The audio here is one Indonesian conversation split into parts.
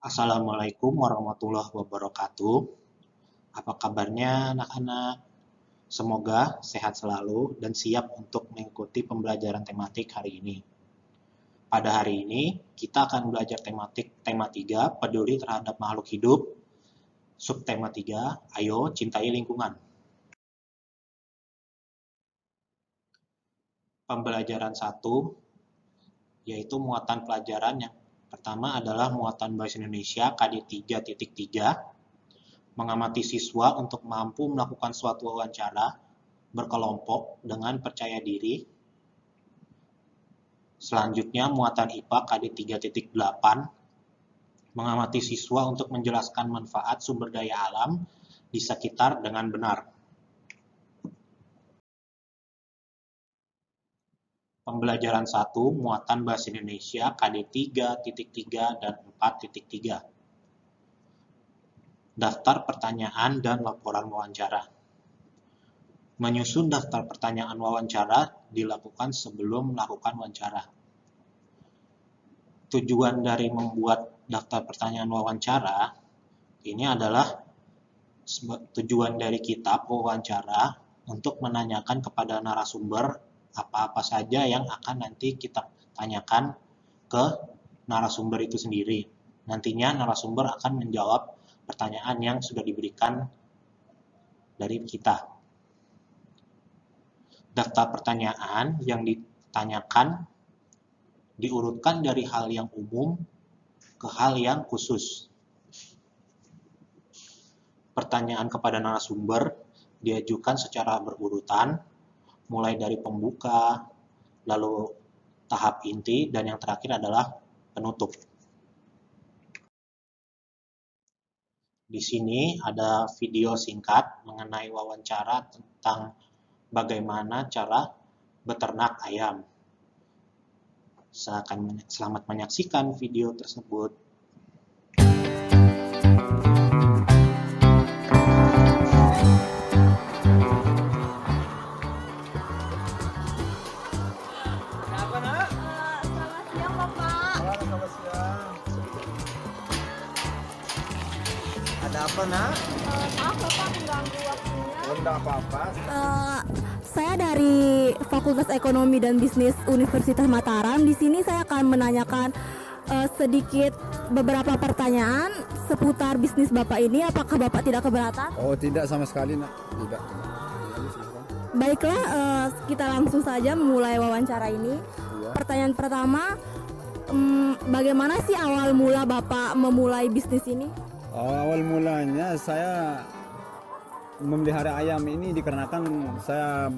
Assalamualaikum warahmatullahi wabarakatuh. Apa kabarnya anak-anak? Semoga sehat selalu dan siap untuk mengikuti pembelajaran tematik hari ini. Pada hari ini, kita akan belajar tematik tema 3, peduli terhadap makhluk hidup. Subtema 3, ayo cintai lingkungan. Pembelajaran 1, yaitu muatan pelajaran yang pertama adalah muatan Bahasa Indonesia KD 3.3, mengamati siswa untuk mampu melakukan suatu wawancara berkelompok dengan percaya diri. Selanjutnya muatan IPA KD 3.8, mengamati siswa untuk menjelaskan manfaat sumber daya alam di sekitar dengan benar. Pembelajaran 1, muatan Bahasa Indonesia KD 3.3 dan 4.3. Daftar pertanyaan dan laporan wawancara. Menyusun daftar pertanyaan wawancara dilakukan sebelum melakukan wawancara. Tujuan dari membuat daftar pertanyaan wawancara ini adalah tujuan dari kita wawancara untuk menanyakan kepada narasumber apa-apa saja yang akan nanti kita tanyakan ke narasumber itu sendiri. Nantinya narasumber akan menjawab pertanyaan yang sudah diberikan dari kita. Daftar pertanyaan yang ditanyakan diurutkan dari hal yang umum ke hal yang khusus. Pertanyaan kepada narasumber diajukan secara berurutan, mulai dari pembuka, lalu tahap inti, dan yang terakhir adalah penutup. Di sini ada video singkat mengenai wawancara tentang bagaimana cara beternak ayam. Selamat menyaksikan video tersebut. Ada apa, Nak? Maaf Bapak mengganggu waktunya. Enggak apa-apa. Saya dari Fakultas Ekonomi dan Bisnis Universitas Mataram. Di sini saya akan menanyakan sedikit beberapa pertanyaan seputar bisnis Bapak ini. Apakah Bapak tidak keberatan? Oh, tidak sama sekali, Nak. Tidak. Baiklah, kita langsung saja memulai wawancara ini. Iya. Pertanyaan pertama, bagaimana sih awal mula Bapak memulai bisnis ini? Awal mulanya saya memelihara ayam ini dikarenakan saya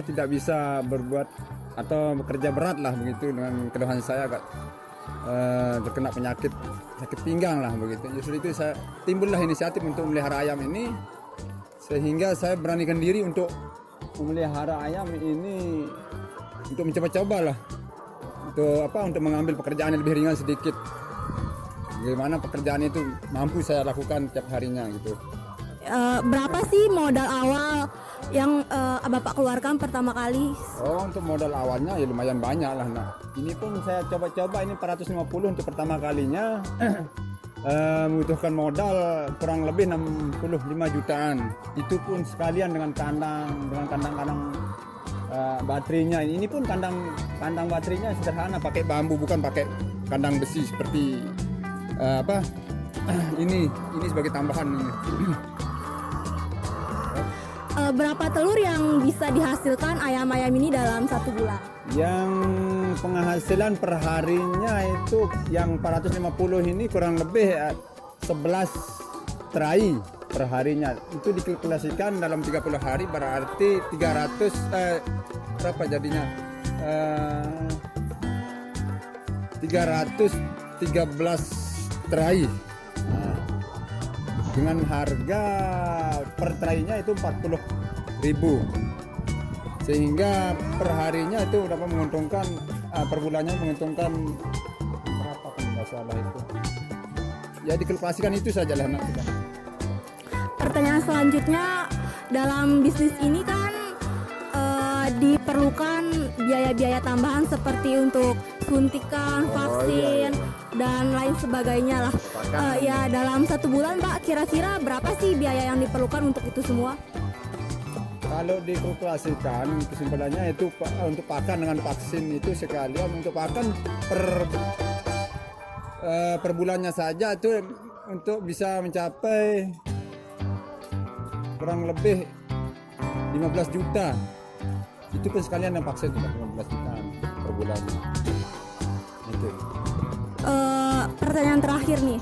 tidak bisa berbuat atau bekerja berat lah begitu, dengan keluhan saya terkena sakit pinggang lah begitu. Justru itu saya timbullah inisiatif untuk memelihara ayam ini, sehingga saya beranikan diri untuk memelihara ayam ini untuk mencoba-coba lah untuk mengambil pekerjaan yang lebih ringan sedikit. Bagaimana pekerjaan itu mampu saya lakukan tiap harinya gitu. Berapa sih modal awal yang Bapak keluarkan pertama kali? Oh, untuk modal awalnya ya lumayan banyak lah. Nah, ini pun saya coba-coba ini 450 untuk pertama kalinya. Membutuhkan modal kurang lebih 65 jutaan. Itu pun sekalian dengan kandang baterainya. Ini pun kandang baterainya sederhana, pakai bambu, bukan pakai kandang besi seperti ini sebagai tambahan ini. Berapa telur yang bisa dihasilkan ayam-ayam ini dalam 1 bulan? Yang penghasilan per harinya itu yang 450 ini kurang lebih 11 tray per harinya. Itu dikalkulasikan dalam 30 hari berarti 300 berapa jadinya? 313 tray. Nah, dengan harga per traynya itu 40.000, sehingga per harinya itu dapat menguntungkan, per bulannya menguntungkan berapa kan nggak salah itu. Ya dikalkulasikan itu saja lah. Pertanyaan selanjutnya, dalam bisnis ini kan diperlukan biaya-biaya tambahan seperti untuk suntikan, vaksin, dan lain sebagainya lah. Ya dalam 1 bulan Pak, kira-kira berapa sih biaya yang diperlukan untuk itu semua? Kalau dikalkulasikan kesimpulannya itu untuk pakan dengan vaksin itu sekalian untuk pakan per bulannya saja itu untuk bisa mencapai kurang lebih 15 juta. Itu pun sekalian yang vaksin 15 juta per bulan. Itu. Pertanyaan terakhir nih.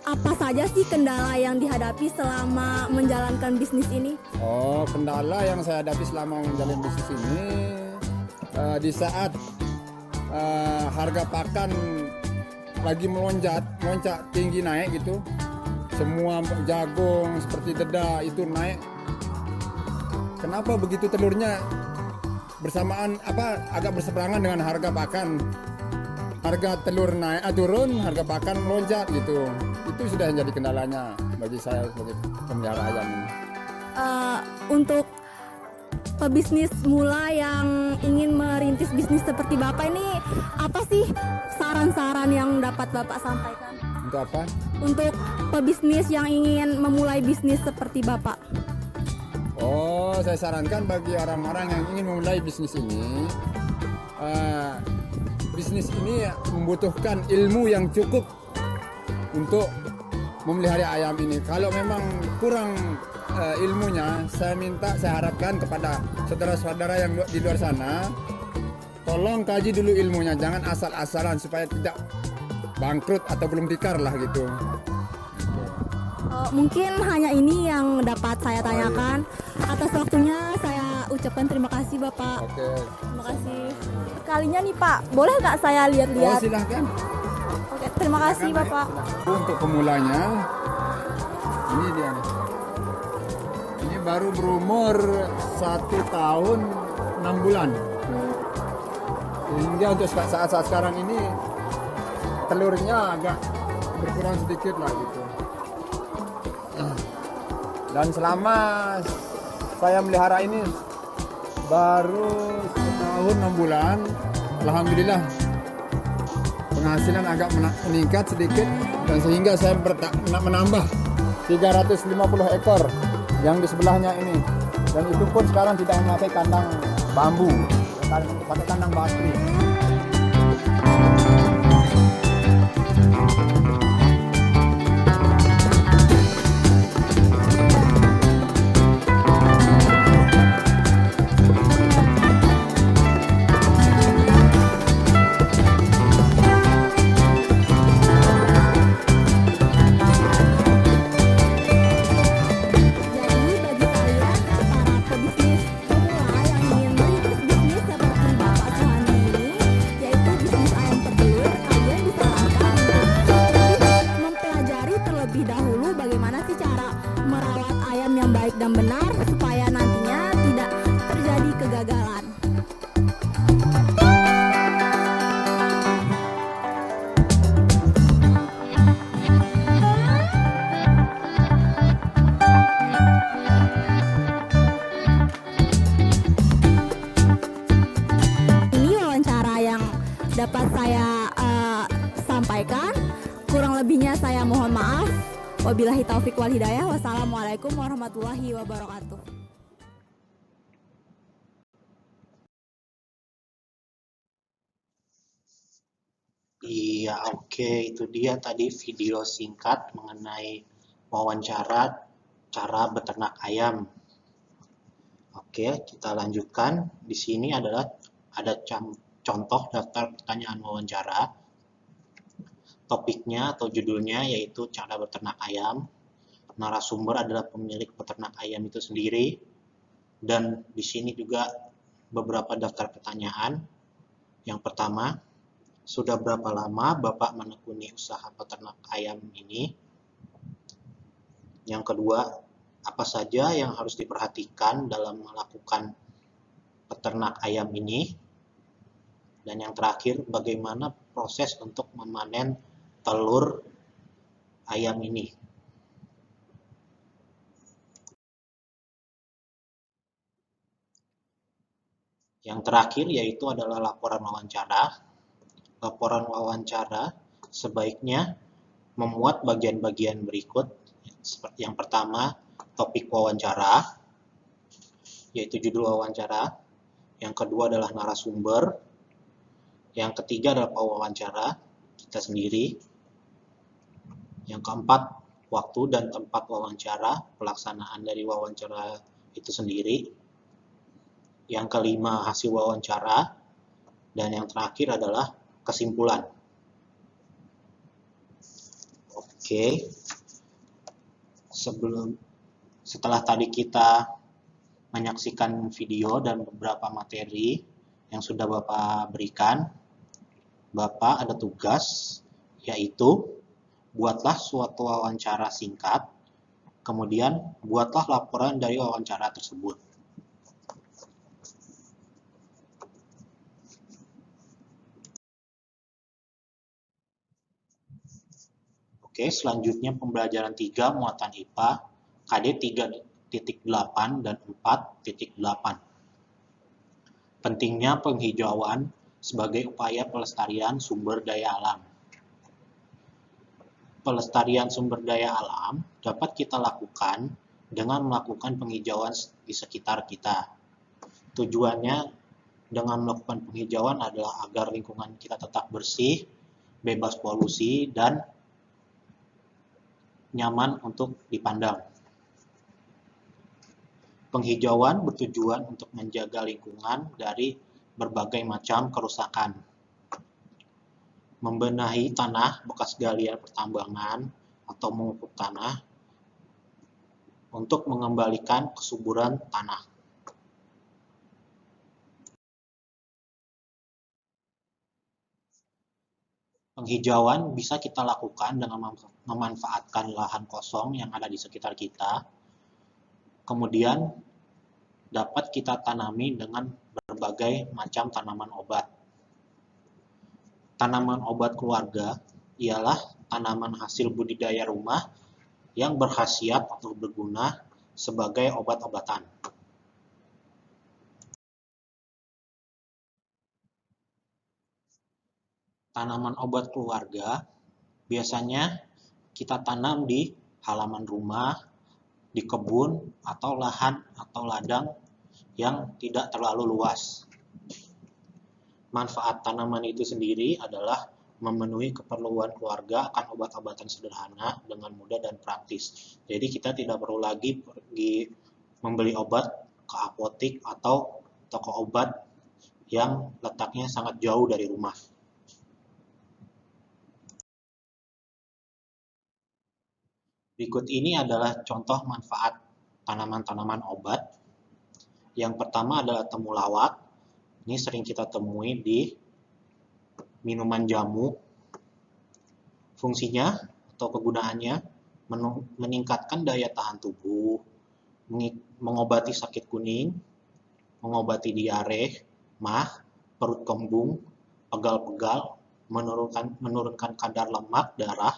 Apa saja sih kendala yang dihadapi selama menjalankan bisnis ini? Oh, kendala yang saya hadapi selama menjalani bisnis ini di saat harga pakan lagi melonjak tinggi naik gitu. Semua jagung seperti dedak itu naik. Kenapa begitu telurnya bersamaan agak berseberangan dengan harga pakan? Harga telur naik turun, harga pakan melonjak gitu. Itu sudah jadi kendalanya bagi saya sebagai pemelihara ayam ini. Untuk pebisnis mula yang ingin merintis bisnis seperti Bapak ini, apa sih saran-saran yang dapat Bapak sampaikan? Untuk apa? Untuk pebisnis yang ingin memulai bisnis seperti Bapak. Oh, saya sarankan bagi orang-orang yang ingin memulai bisnis ini, bisnis ini membutuhkan ilmu yang cukup untuk memelihara ayam ini. Kalau memang kurang ilmunya, saya harapkan kepada saudara-saudara yang di luar sana, tolong kaji dulu ilmunya, jangan asal-asalan supaya tidak bangkrut atau belum tikar lah gitu. Mungkin hanya ini yang dapat saya tanyakan. Atas waktunya saya ucapkan terima kasih Bapak. Oke. Terima kasih. Kalinya nih Pak, boleh nggak saya Oh, lihat-lihat? silahkan. Oke, terima kasih Bapak. Untuk pemulanya, ini dia nih. Ini baru berumur 1 tahun 6 bulan. Hingga untuk saat sekarang ini telurnya agak berkurang sedikit lah gitu. Dan selama saya melihara ini baru 1 tahun 6 bulan, alhamdulillah penghasilan agak meningkat sedikit, dan sehingga saya menambah 350 ekor yang di sebelahnya ini, dan itu pun sekarang tidak memakai kandang bambu, pakai kandang batu. Jadi bagi kalian para pebisnis pemula yang ingin merintis bisnis seperti Bapak Suhandi ini, yaitu bisnis ayam petelur, kalian disarankan untuk lebih mempelajari terlebih dahulu bagaimana sih cara merawat ayam yang baik dan benar supaya nantinya tidak terjadi kegagalan. Ini wawancara yang dapat saya sampaikan. Kurang lebihnya saya mohon maaf. Wabillahi taufik wal hidayah. Wassalamualaikum warahmatullahi wabarakatuh. Iya, oke. Itu dia tadi video singkat mengenai wawancara cara beternak ayam. Oke, kita lanjutkan. Di sini adalah ada contoh daftar pertanyaan wawancara. Topiknya atau judulnya yaitu cara beternak ayam. Narasumber adalah pemilik peternak ayam itu sendiri. Dan di sini juga beberapa daftar pertanyaan. Yang pertama, sudah berapa lama Bapak menekuni usaha peternak ayam ini? Yang kedua, apa saja yang harus diperhatikan dalam melakukan peternak ayam ini? Dan yang terakhir, bagaimana proses untuk memanen telur ayam ini? Yang terakhir yaitu adalah laporan wawancara. Laporan wawancara sebaiknya memuat bagian-bagian berikut. Seperti yang pertama, topik wawancara, yaitu judul wawancara. Yang kedua adalah narasumber. Yang ketiga adalah pewawancara kita sendiri. Yang keempat, waktu dan tempat wawancara, pelaksanaan dari wawancara itu sendiri. Yang kelima, hasil wawancara. Dan yang terakhir adalah kesimpulan. Oke. Setelah tadi kita menyaksikan video dan beberapa materi yang sudah Bapak berikan, Bapak ada tugas, yaitu buatlah suatu wawancara singkat, kemudian buatlah laporan dari wawancara tersebut. Oke, selanjutnya pembelajaran 3 muatan IPA, KD 3.8 dan 4.8. Pentingnya penghijauan sebagai upaya pelestarian sumber daya alam. Pelestarian sumber daya alam dapat kita lakukan dengan melakukan penghijauan di sekitar kita. Tujuannya dengan melakukan penghijauan adalah agar lingkungan kita tetap bersih, bebas polusi, dan nyaman untuk dipandang. Penghijauan bertujuan untuk menjaga lingkungan dari berbagai macam kerusakan. Membenahi tanah bekas galian pertambangan atau memupuk tanah untuk mengembalikan kesuburan tanah. Penghijauan bisa kita lakukan dengan memanfaatkan lahan kosong yang ada di sekitar kita. Kemudian dapat kita tanami dengan berbagai macam tanaman obat. Tanaman obat keluarga ialah tanaman hasil budidaya rumah yang berkhasiat atau berguna sebagai obat-obatan. Tanaman obat keluarga biasanya kita tanam di halaman rumah, di kebun, atau lahan atau ladang yang tidak terlalu luas. Manfaat tanaman itu sendiri adalah memenuhi keperluan keluarga akan obat-obatan sederhana dengan mudah dan praktis. Jadi kita tidak perlu lagi pergi membeli obat ke apotik atau toko obat yang letaknya sangat jauh dari rumah. Berikut ini adalah contoh manfaat tanaman-tanaman obat. Yang pertama adalah temulawak. Ini sering kita temui di minuman jamu. Fungsinya atau kegunaannya meningkatkan daya tahan tubuh, mengobati sakit kuning, mengobati diare, mah, perut kembung, pegal-pegal, menurunkan kadar lemak darah,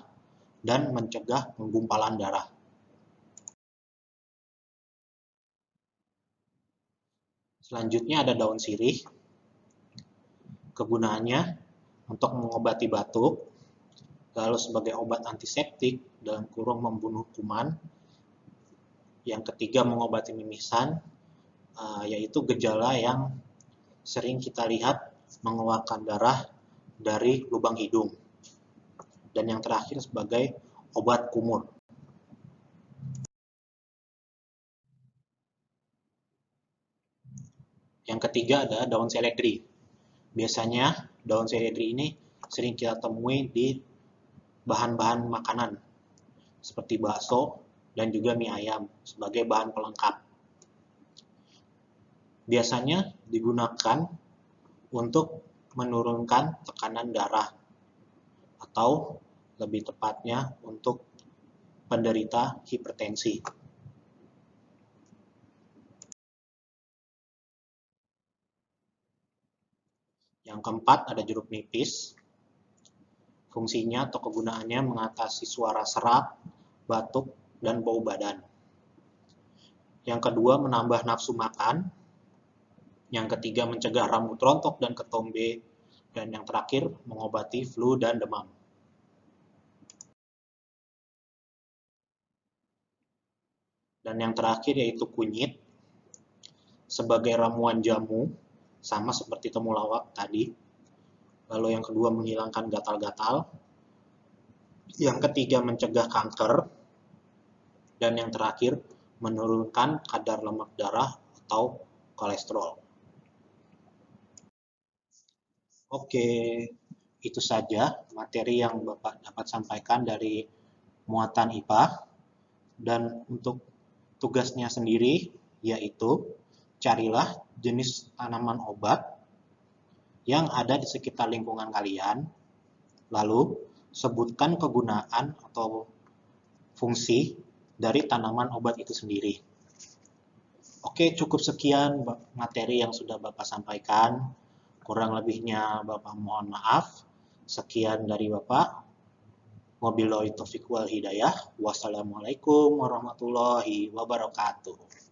dan mencegah penggumpalan darah. Selanjutnya ada daun sirih. Kegunaannya untuk mengobati batuk, lalu sebagai obat antiseptik dalam kurung membunuh kuman. Yang ketiga mengobati mimisan, yaitu gejala yang sering kita lihat mengeluarkan darah dari lubang hidung. Dan yang terakhir sebagai obat kumur. Yang ketiga adalah daun seledri. Biasanya daun seledri ini sering kita temui di bahan-bahan makanan seperti bakso dan juga mie ayam sebagai bahan pelengkap. Biasanya digunakan untuk menurunkan tekanan darah atau lebih tepatnya untuk penderita hipertensi. Yang keempat ada jeruk nipis. Fungsinya atau kegunaannya mengatasi suara serak, batuk, dan bau badan. Yang kedua menambah nafsu makan. Yang ketiga mencegah rambut rontok dan ketombe. Dan yang terakhir mengobati flu dan demam. Dan yang terakhir yaitu kunyit sebagai ramuan jamu, sama seperti temulawak tadi. Lalu yang kedua menghilangkan gatal-gatal. Yang ketiga mencegah kanker. Dan yang terakhir menurunkan kadar lemak darah atau kolesterol. Oke, itu saja materi yang Bapak dapat sampaikan dari muatan IPA. Dan untuk tugasnya sendiri yaitu carilah jenis tanaman obat yang ada di sekitar lingkungan kalian, lalu sebutkan kegunaan atau fungsi dari tanaman obat itu sendiri. Oke, cukup sekian materi yang sudah Bapak sampaikan. Kurang lebihnya Bapak mohon maaf. Sekian dari Bapak. Wabillahi taufiq wal hidayah. Wassalamualaikum warahmatullahi wabarakatuh.